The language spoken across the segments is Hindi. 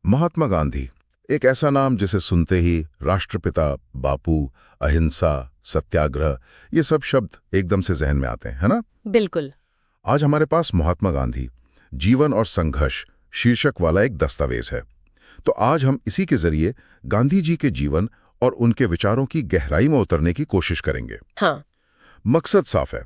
महात्मा गांधी, एक ऐसा नाम जिसे सुनते ही राष्ट्रपिता, बापू, अहिंसा, सत्याग्रह, ये सब शब्द एकदम से जहन में आते हैं, है ना? बिल्कुल। आज हमारे पास महात्मा गांधी जीवन और संघर्ष शीर्षक वाला एक दस्तावेज है। तो आज हम इसी के जरिए गांधी जी के जीवन और उनके विचारों की गहराई में उतरने की कोशिश करेंगे। हाँ। मकसद साफ है,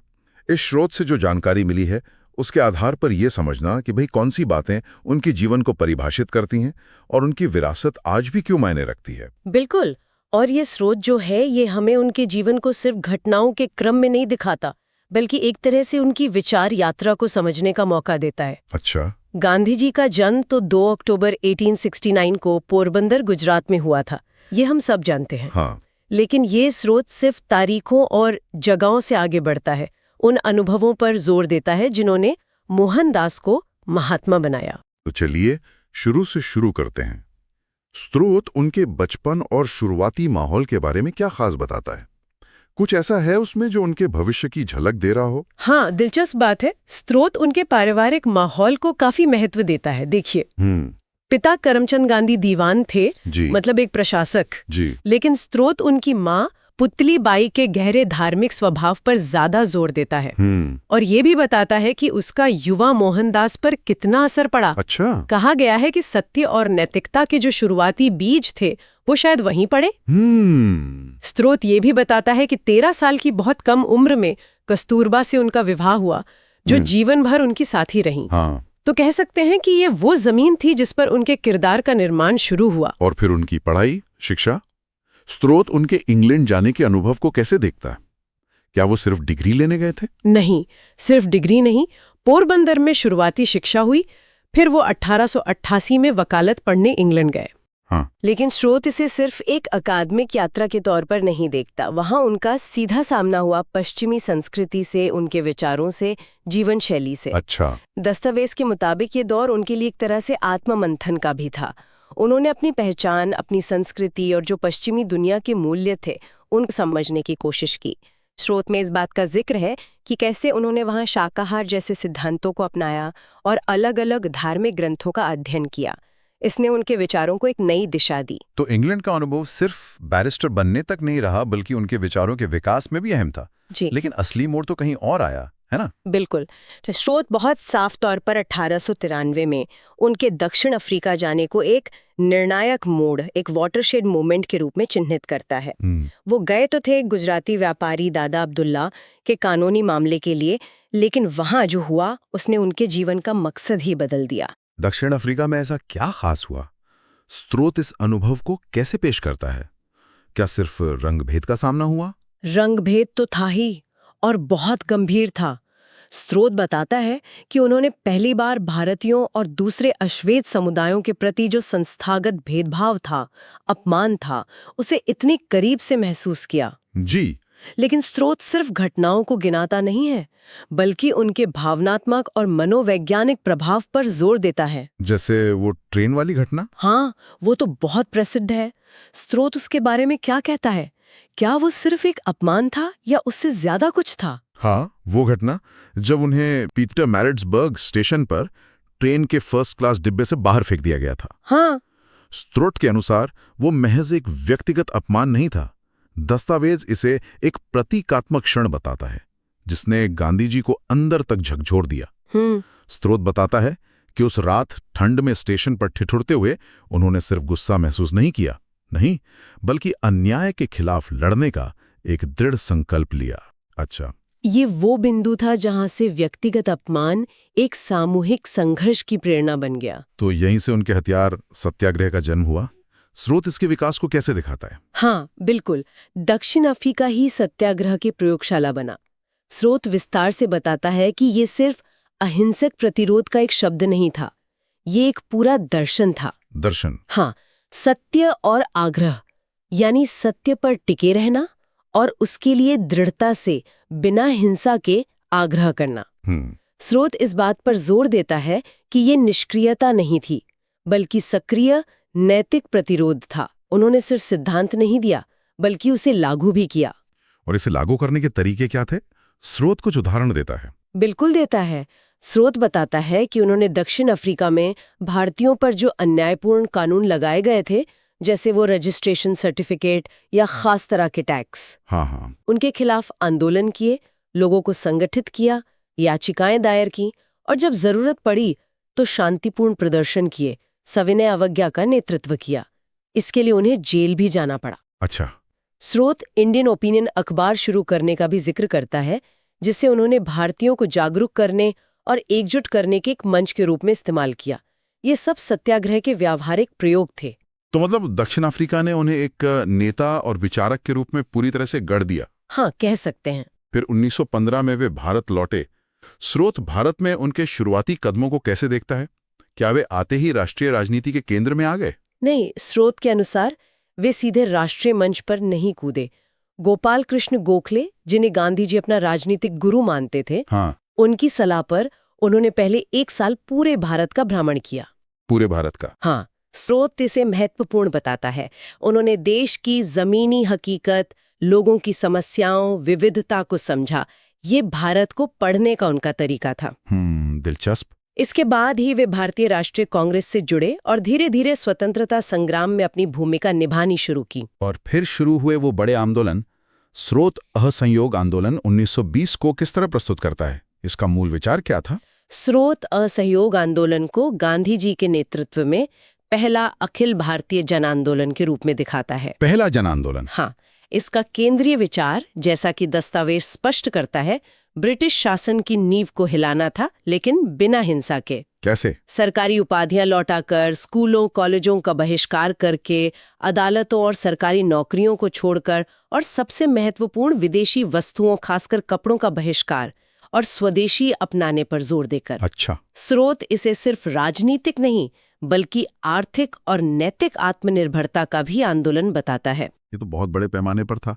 इस स्रोत से जो जानकारी मिली है उसके आधार पर यह समझना कि भाई कौन सी बातें उनके जीवन को परिभाषित करती हैं और उनकी विरासत आज भी क्यों मायने रखती है। बिल्कुल। और ये स्रोत जो है ये हमें उनके जीवन को सिर्फ घटनाओं के क्रम में नहीं दिखाता, बल्कि एक तरह से उनकी विचार यात्रा को समझने का मौका देता है। अच्छा। गांधी जी का जन्म तो 2 अक्टूबर 1869 को पोरबंदर, गुजरात में हुआ था, ये हम सब जानते हैं। हाँ। लेकिन ये स्रोत सिर्फ तारीखों और जगहों से आगे बढ़ता है, उन अनुभवों पर जोर देता है जिन्होंने मोहनदास को महात्मा बनाया। तो चलिए शुरू से शुरू करते हैं। स्रोत उनके बचपन और शुरुआती माहौल के बारे में क्या खास बताता है? कुछ ऐसा है उसमें जो उनके भविष्य की झलक दे रहा हो? हाँ, दिलचस्प बात है। स्रोत उनके पारिवारिक माहौल को काफी महत्व देता है। देखिए, पिता करमचंद गांधी दीवान थे, मतलब एक प्रशासक जी। लेकिन स्रोत उनकी माँ पुतली बाई के गहरे धार्मिक स्वभाव पर ज्यादा जोर देता है और ये भी बताता है कि उसका युवा मोहनदास पर कितना असर पड़ा। अच्छा। कहा गया है कि सत्य और नैतिकता के जो शुरुआती बीज थे वो शायद वहीं पड़े। स्रोत ये भी बताता है कि 13 साल की बहुत कम उम्र में कस्तूरबा से उनका विवाह हुआ, जो जीवन भर उनकी साथी रही। हाँ। तो कह सकते हैं कि ये वो जमीन थी जिस पर उनके किरदार का निर्माण शुरू हुआ। और फिर उनकी पढ़ाई, शिक्षा। स्रोत उनके इंग्लैंड जाने के अनुभव को कैसे देखता है? क्या वो सिर्फ डिग्री लेने गए थे? नहीं, सिर्फ डिग्री नहीं। पोरबंदर में शुरुआती शिक्षा हुई, फिर वो 1888 में वकालत पढ़ने इंग्लैंड गए। हाँ। लेकिन स्रोत इसे सिर्फ एक अकादमिक यात्रा के तौर पर नहीं देखता। वहाँ उनका सीधा सामना हुआ पश्चिमी संस्कृति से, उनके विचारों से, जीवन शैली से। अच्छा। दस्तावेज के मुताबिक ये दौर उनके लिए एक तरह से आत्ममंथन का भी था। उन्होंने अपनी पहचान, अपनी संस्कृति और जो पश्चिमी दुनिया के मूल्य थे उनको समझने की कोशिश की। स्रोत में इस बात का जिक्र है कि कैसे उन्होंने वहाँ शाकाहार जैसे सिद्धांतों को अपनाया और अलग अलग धार्मिक ग्रंथों का अध्ययन किया। इसने उनके विचारों को एक नई दिशा दी। तो इंग्लैंड का अनुभव सिर्फ बैरिस्टर बनने तक नहीं रहा, बल्कि उनके विचारों के विकास में भी अहम था। जी। लेकिन असली मोड़ तो कहीं और आया, है ना? बिल्कुल। तो स्रोत बहुत साफ तौर पर 1893 में उनके दक्षिण अफ्रीका जाने को एक निर्णायक मोड़, एक वाटरशेड मोमेंट के रूप में चिन्हित करता है। वो गए तो थे गुजराती व्यापारी दादा अब्दुल्ला के कानूनी मामले के लिए, लेकिन वहां जो हुआ उसने उनके जीवन का मकसद ही बदल दिया। दक्षिण अफ्रीका में ऐसा क्या खास हुआ? स्रोत इस अनुभव को कैसे पेश करता है? क्या सिर्फ रंगभेद का सामना हुआ? रंगभेद तो था ही, और बहुत गंभीर था। स्रोत बताता है कि उन्होंने पहली बार भारतीयों और दूसरे अश्वेत समुदायों के प्रति जो संस्थागत भेदभाव था, अपमान था, उसे इतनी करीब से महसूस किया। जी। लेकिन स्रोत सिर्फ घटनाओं को गिनाता नहीं है, बल्कि उनके भावनात्मक और मनोवैज्ञानिक प्रभाव पर जोर देता है। जैसे वो ट्रेन वाली घटना? हाँ, वो तो बहुत प्रसिद्ध है। स्रोत उसके बारे में क्या कहता है? क्या वो सिर्फ एक अपमान था या उससे ज्यादा कुछ था? हाँ, वो घटना जब उन्हें पीटर मैरिट्सबर्ग स्टेशन पर ट्रेन के फर्स्ट क्लास डिब्बे से बाहर फेंक दिया गया था। हाँ। स्रोत के अनुसार वो महज एक व्यक्तिगत अपमान नहीं था। दस्तावेज इसे एक प्रतीकात्मक क्षण बताता है जिसने गांधी जी को अंदर तक झकझोर दिया। स्रोत बताता है कि उस रात ठंड में स्टेशन पर ठिठुरते हुए उन्होंने सिर्फ गुस्सा महसूस नहीं किया, नहीं, बल्कि अन्याय के खिलाफ लड़ने का एक दृढ़ संकल्प लिया। अच्छा। ये वो बिंदु था जहां से व्यक्तिगत अपमान एक सामूहिक संघर्ष की प्रेरणा बन गया। तो यहीं से उनके हथियार सत्याग्रह का जन्म हुआ। स्रोत इसके विकास को कैसे दिखाता है? हाँ, बिल्कुल। दक्षिण अफ्रीका ही सत्याग्रह की प्रयोगशाला बना। स्रोत विस्तार से बताता है कि ये सिर्फ अहिंसक प्रतिरोध का एक शब्द नहीं था, ये एक पूरा दर्शन था। दर्शन? हाँ, सत्य और आग्रह, यानी सत्य पर टिके रहना और उसके लिए दृढ़ता से बिना हिंसा के आग्रह करना। स्रोत इस बात पर जोर देता है कि ये निष्क्रियता नहीं थी, बल्कि सक्रिय नैतिक प्रतिरोध था। उन्होंने सिर्फ सिद्धांत नहीं दिया, बल्कि उसे लागू भी किया। और इसे लागू करने के तरीके क्या थे? स्रोत कुछ उदाहरण देता है। बिल्कुल देता है। स्रोत बताता है कि उन्होंने दक्षिण अफ्रीका में भारतीयों पर जो अन्यायपूर्ण कानून लगाए गए थे, जैसे वो रजिस्ट्रेशन सर्टिफिकेट या खास तरह के टैक्स, हाँ, उनके खिलाफ आंदोलन किए, लोगों को संगठित किया, याचिकाएं दायर की और जब जरूरत पड़ी तो शांतिपूर्ण प्रदर्शन किए, सविनय अवज्ञा का नेतृत्व किया। इसके लिए उन्हें जेल भी जाना पड़ा। अच्छा। स्रोत इंडियन ओपिनियन अखबार शुरू करने का भी जिक्र करता है, जिसे उन्होंने भारतीयों को जागरूक करने और एकजुट करने के एक मंच के रूप में इस्तेमाल किया। ये सब सत्याग्रह के व्यावहारिक प्रयोग थे। तो मतलब दक्षिण अफ्रीका ने उन्हें एक नेता और विचारक के रूप में पूरी तरह से गढ़ दिया। हाँ, कह सकते हैं। फिर 1915 में वे भारत लौटे। स्रोत भारत में उनके शुरुआती कदमों को कैसे देखता है? क्या वे आते ही राष्ट्रीय राजनीति के केंद्र में आ गए? नहीं, स्रोत के अनुसार वे सीधे राष्ट्रीय मंच पर नहीं कूदे। गोपाल कृष्ण गोखले, जिन्हें गांधी जी अपना राजनीतिक गुरु मानते थे, हाँ, उनकी सलाह पर उन्होंने पहले 1 साल पूरे भारत का भ्रमण किया। पूरे भारत का? हाँ, स्रोत इसे महत्वपूर्ण बताता है। उन्होंने देश की जमीनी हकीकत, लोगों की समस्याओं, विविधता को समझा। ये भारत को पढ़ने का उनका तरीका था। दिलचस्प। इसके बाद ही वे भारतीय राष्ट्रीय कांग्रेस से जुड़े और धीरे धीरे स्वतंत्रता संग्राम में अपनी भूमिका निभानी शुरू की। और फिर शुरू हुए वो बड़े आंदोलन। स्रोत असहयोग आंदोलन 1920 को किस तरह प्रस्तुत करता है? इसका मूल विचार क्या था? स्रोत असहयोग आंदोलन को गांधी जी के नेतृत्व में पहला अखिल भारतीय जन आंदोलन के रूप में दिखाता है। पहला जन आंदोलन? हाँ, इसका केंद्रीय विचार, जैसा कि दस्तावेज स्पष्ट करता है, ब्रिटिश शासन की नींव को हिलाना था, लेकिन बिना हिंसा के। कैसे? सरकारी उपाधियां लौटाकर, स्कूलों कॉलेजों का बहिष्कार करके, अदालतों और सरकारी नौकरियों को छोड़कर, और सबसे महत्वपूर्ण विदेशी वस्तुओं खासकर कपड़ों का बहिष्कार और स्वदेशी अपनाने पर जोर देकर। अच्छा। स्रोत इसे सिर्फ राजनीतिक नहीं बल्कि आर्थिक और नैतिक आत्मनिर्भरता का भी आंदोलन बताता है। ये तो बहुत बड़े पैमाने पर था।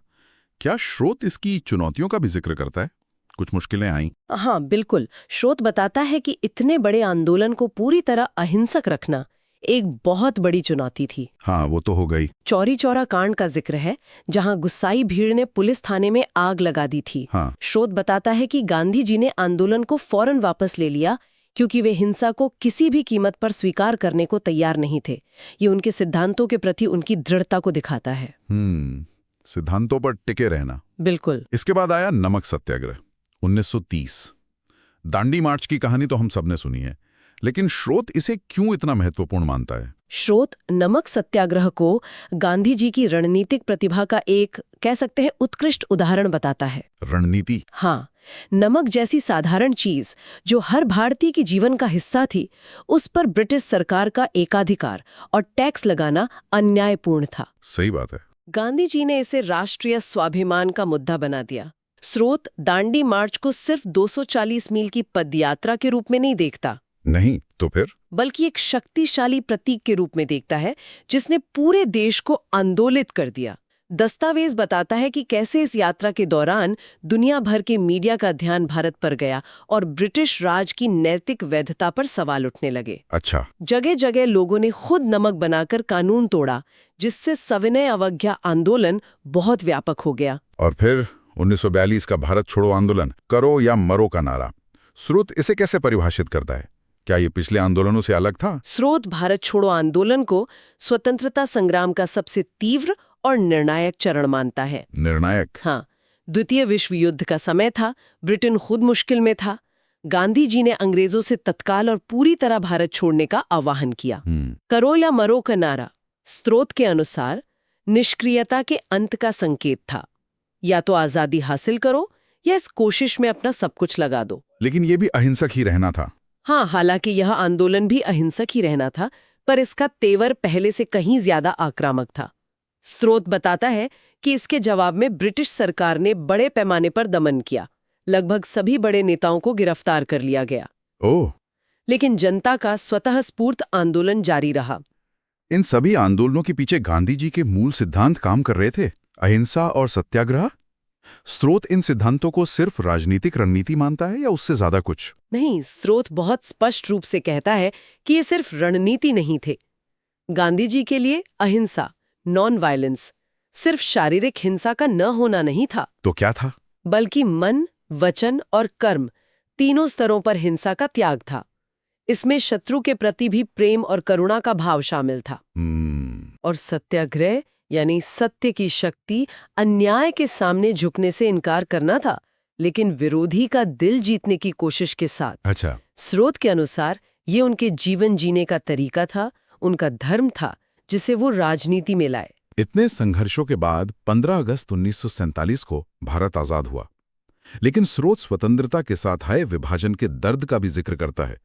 क्या स्रोत इसकी चुनौतियों का भी जिक्र करता है? कुछ मुश्किलें आईं? हाँ, बिल्कुल। स्रोत बताता है कि इतने बड़े आंदोलन को पूरी तरह अहिंसक रखना एक बहुत बड़ी चुनौती थी। हाँ, वो तो हो गई। चौरी चौरा कांड का जिक्र है, जहां गुस्साई भीड़ ने पुलिस थाने में आग लगा दी थी। हाँ। स्रोत बताता है कि गांधी जी ने आंदोलन को फौरन वापस ले लिया, क्योंकि वे हिंसा को किसी भी कीमत पर स्वीकार करने को तैयार नहीं थे। ये उनके सिद्धांतों के प्रति उनकी दृढ़ता को दिखाता है। सिद्धांतों पर टिके रहना। बिल्कुल। इसके बाद आया नमक सत्याग्रह 1930। दांडी मार्च की कहानी तो हम सबने सुनी है, लेकिन स्रोत इसे क्यों इतना महत्वपूर्ण मानता है? स्रोत नमक सत्याग्रह को गांधी जी की रणनीतिक प्रतिभा का एक, कह सकते हैं, उत्कृष्ट उदाहरण बताता है। रणनीति? हाँ, नमक जैसी साधारण चीज जो हर भारतीय की जीवन का हिस्सा थी, उस पर ब्रिटिश सरकार का एकाधिकार और टैक्स लगाना अन्यायपूर्ण था। सही बात है। गांधी जी ने इसे राष्ट्रीय स्वाभिमान का मुद्दा बना दिया। स्रोत दांडी मार्च को सिर्फ 240 मील की पदयात्रा के रूप में नहीं देखता, नहीं तो फिर, बल्कि एक शक्तिशाली प्रतीक के रूप में देखता है जिसने पूरे देश को आंदोलित कर दिया। दस्तावेज बताता है कि कैसे इस यात्रा के दौरान दुनिया भर के मीडिया का ध्यान भारत पर गया और ब्रिटिश राज की नैतिक वैधता पर सवाल उठने लगे। अच्छा। जगह जगह लोगों ने खुद नमक बनाकर कानून तोड़ा, जिससे सविनय अवज्ञा आंदोलन बहुत व्यापक हो गया। और फिर 1942 का भारत छोड़ो आंदोलन, करो या मरो का नारा। स्रोत इसे कैसे परिभाषित करता है? क्या ये पिछले आंदोलनों से अलग था? स्रोत भारत छोड़ो आंदोलन को स्वतंत्रता संग्राम का सबसे तीव्र और निर्णायक चरण मानता है। निर्णायक? हाँ, द्वितीय विश्व युद्ध का समय था, ब्रिटेन खुद मुश्किल में था। गांधी जी ने अंग्रेजों से तत्काल और पूरी तरह भारत छोड़ने का आह्वान किया। करो या मरो का नारा स्रोत के अनुसार निष्क्रियता के अंत का संकेत था। या तो आजादी हासिल करो या इस कोशिश में अपना सब कुछ लगा दो। लेकिन ये भी अहिंसक ही रहना था। हाँ, हालांकि यह आंदोलन भी अहिंसक ही रहना था, पर इसका तेवर पहले से कहीं ज्यादा आक्रामक था। स्रोत बताता है कि इसके जवाब में ब्रिटिश सरकार ने बड़े पैमाने पर दमन किया। लगभग सभी बड़े नेताओं को गिरफ्तार कर लिया गया। ओह! लेकिन जनता का स्वतः स्फूर्त आंदोलन जारी रहा। इन सभी आंदोलनों के पीछे गांधी जी के मूल सिद्धांत काम कर रहे थे, अहिंसा और सत्याग्रह। स्रोत इन सिद्धांतों को सिर्फ राजनीतिक रणनीति मानता है या उससे ज्यादा कुछ? नहीं, स्रोत बहुत स्पष्ट रूप से कहता है कि ये सिर्फ रणनीति नहीं थे। गांधी जी के लिए अहिंसा, नॉन वायलेंस, सिर्फ शारीरिक हिंसा का न होना नहीं था। तो क्या था? बल्कि मन, वचन और कर्म तीनों स्तरों पर हिंसा का त्याग था। इसमें शत्रु के प्रति भी प्रेम और करुणा का भाव शामिल था। और सत्याग्रह यानी सत्य की शक्ति, अन्याय के सामने झुकने से इनकार करना था, लेकिन विरोधी का दिल जीतने की कोशिश के साथ। अच्छा। स्रोत के अनुसार ये उनके जीवन जीने का तरीका था, उनका धर्म था, जिसे वो राजनीति में लाए। इतने संघर्षों के बाद 15 अगस्त 1947 को भारत आजाद हुआ, लेकिन स्रोत स्वतंत्रता के साथ आए विभाजन के दर्द का भी जिक्र करता है।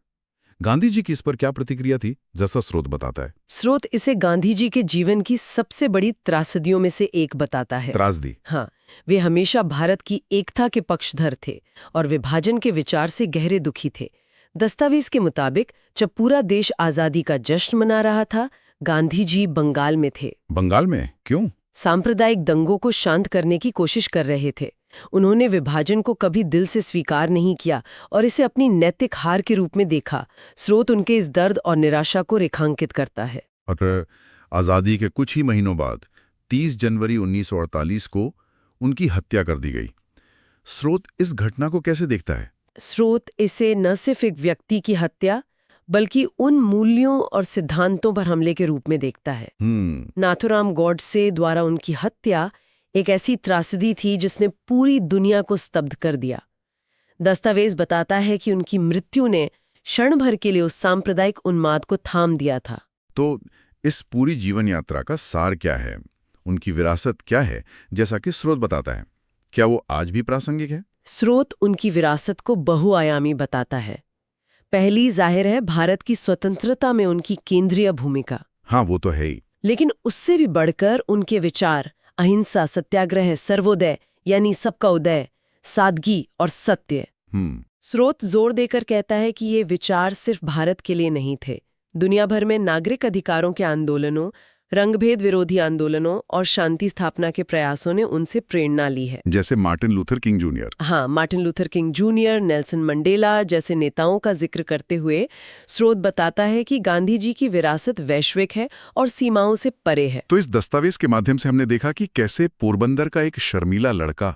गांधी जी की इस पर क्या प्रतिक्रिया थी, जैसा स्रोत बताता है? स्रोत इसे गांधी जी के जीवन की सबसे बड़ी त्रासदियों में से एक बताता है। त्रासदी? हाँ, वे हमेशा भारत की एकता के पक्षधर थे और विभाजन के विचार से गहरे दुखी थे। दस्तावेज के मुताबिक जब पूरा देश आजादी का जश्न मना रहा था, गांधी जी बंगाल में थे। बंगाल में? क्यों? सांप्रदायिक दंगों को शांत करने की कोशिश कर रहे थे। उन्होंने विभाजन को कभी दिल से स्वीकार नहीं किया और इसे अपनी नैतिक हार के रूप में देखा। स्रोत उनके इस दर्द और निराशा को रेखांकित करता है। और आज़ादी के कुछ ही महीनों बाद 30 जनवरी 1948 को उनकी हत्या कर दी गई। स्रोत इस घटना को कैसे देखता है? स्रोत इसे न सिर्फ एक व्यक्ति की हत्या बल्कि उन मूल्यों और सिद्धांतों पर हमले के रूप में देखता है। नाथुराम गॉडसे द्वारा उनकी हत्या एक ऐसी त्रासदी थी जिसने पूरी दुनिया को स्तब्ध कर दिया। दस्तावेज बताता है कि उनकी मृत्यु ने क्षण भर के लिए उस सांप्रदायिक उन्माद को थाम दिया था। तो इस पूरी जीवन यात्रा का सार क्या है? उनकी विरासत क्या है, जैसा कि स्रोत बताता है? क्या वो आज भी प्रासंगिक है? स्रोत उनकी विरासत को बहुआयामी बताता है। पहली जाहिर है भारत की स्वतंत्रता में उनकी केंद्रीय भूमिका। हाँ, वो तो है ही। लेकिन उससे भी बढ़कर उनके विचार अहिंसा, सत्याग्रह, सर्वोदय यानी सबका उदय, सादगी और सत्य। स्रोत जोर देकर कहता है कि ये विचार सिर्फ भारत के लिए नहीं थे। दुनिया भर में नागरिक अधिकारों के आंदोलनों, रंगभेद विरोधी आंदोलनों और शांति स्थापना के प्रयासों ने उनसे प्रेरणा ली है। जैसे मार्टिन लूथर किंग जूनियर। हाँ, Martin Luther king junior, Nelson Mandela जैसे नेताओं का जिक्र करते हुए स्रोत बताता है कि गांधी जी की विरासत वैश्विक है और सीमाओं से परे है। तो इस दस्तावेज के माध्यम से हमने देखा कि कैसे पोरबंदर का एक शर्मीला लड़का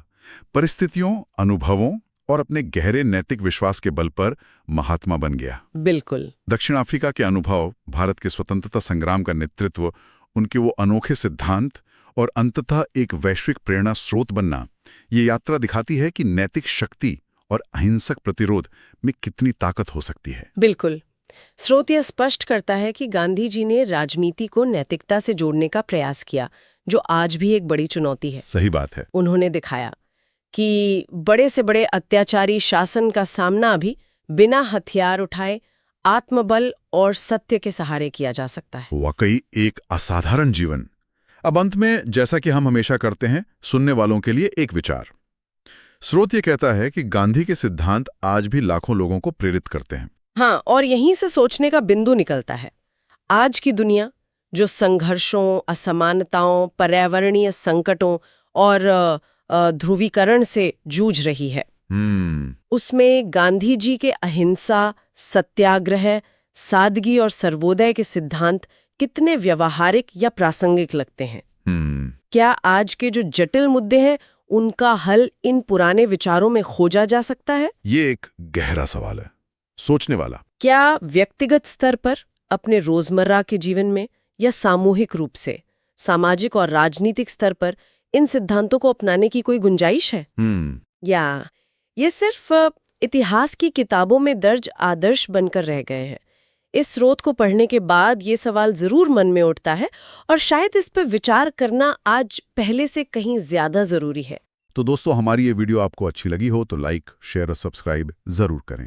परिस्थितियों, अनुभवों और अपने गहरे नैतिक विश्वास के बल पर महात्मा बन गया। बिल्कुल। दक्षिण अफ्रीका के अनुभव, भारत के स्वतंत्रता संग्राम का नेतृत्व, उनके वो अनोखे सिद्धांत और अंततः एक वैश्विक प्रेरणा स्रोत बनना, ये यात्रा दिखाती है कि नैतिक शक्ति और अहिंसक प्रतिरोध में कितनी ताकत हो सकती है। बिल्कुल। स्रोत यह स्पष्ट करता है कि गांधी जी ने राजनीति को नैतिकता से जोड़ने का प्रयास किया, जो आज भी एक बड़ी चुनौती है। सही बात है। उन्होंने दिखाया कि बड़े से बड़े अत्याचारी शासन का सामना भी बिना हथियार उठाए आत्मबल और सत्य के सहारे किया जा सकता है। वाकई एक असाधारण जीवन। अब अंत में, जैसा कि हम हमेशा करते हैं, सुनने वालों के लिए एक विचार। स्रोत ये कहता है कि गांधी के सिद्धांत आज भी लाखों लोगों को प्रेरित करते हैं। हाँ, और यहीं से सोचने का बिंदु निकलता है। आज की दुनिया जो संघर्षों, असमानताओं, पर्यावरणीय संकटों और ध्रुवीकरण से जूझ रही है, उसमें गांधी जी के अहिंसा, सत्याग्रह, सादगी और सर्वोदय के सिद्धांत कितने व्यवहारिक या प्रासंगिक लगते हैं। क्या आज के जो जटिल मुद्दे हैं उनका हल इन पुराने विचारों में खोजा जा सकता है? ये एक गहरा सवाल है, सोचने वाला। क्या व्यक्तिगत स्तर पर, अपने रोजमर्रा के जीवन में, या सामूहिक रूप से सामाजिक और राजनीतिक स्तर पर इन सिद्धांतों को अपनाने की कोई गुंजाइश है? या ये सिर्फ इतिहास की किताबों में दर्ज आदर्श बनकर रह गए हैं? इस स्रोत को पढ़ने के बाद ये सवाल जरूर मन में उठता है और शायद इस पर विचार करना आज पहले से कहीं ज्यादा जरूरी है। तो दोस्तों, हमारी ये वीडियो आपको अच्छी लगी हो तो लाइक, शेयर और सब्सक्राइब जरूर करें।